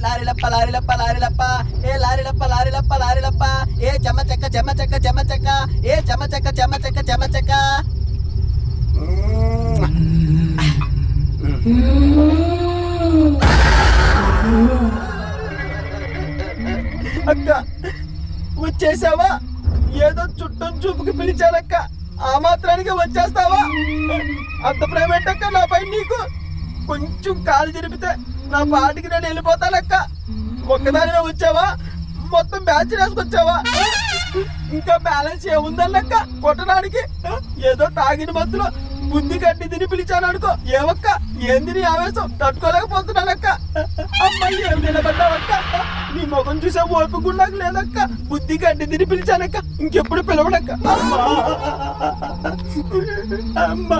లారిలప్ప లారిలప్ప లారిలప్ప ఏ లారిలప్ప లారిలప్ప లారిలప్ప ఏ చెమ్మ చెక్క చెమ్మ చెక్క చెమ్మ చెక్క ఏ చెమ్మ చెక్క చెమ్మ చెక్క చెమ్మ చెక్క. అక్క వచ్చేసావా? ఏదో చుట్టం చూపుకి పిలిచానక్క, ఆ మాత్రానికి వచ్చేస్తావా? అంత ప్రేమ ఏంటక్క నాపై నీకు? కొంచెం కాలు జరిపితే నా పాటికి నేను వెళ్ళిపోతానక్క. ఒక్కదానివే వచ్చావా? మొత్తం బ్యాచ్ వేసుకొచ్చావా? ఇంకా బ్యాలెన్స్ ఏముందన్నక్క కొట్టడానికి? ఏదో తాగిన మధ్యలో బుద్ధి గడ్డి తిని పిలిచాను అనుకో. ఏమక్క ఏంది నీ ఆవేశం? తట్టుకోలేకపోతున్నానక్క. అమ్మాయి ఏం నిలబడ్డావక్క? నీ ముఖం చూసే ఓపిక నాకు లేదక్క. బుద్ధి గడ్డి తిని పిలిచానక్క, ఇంకెప్పుడు పిలవడక్క. అమ్మా అమ్మా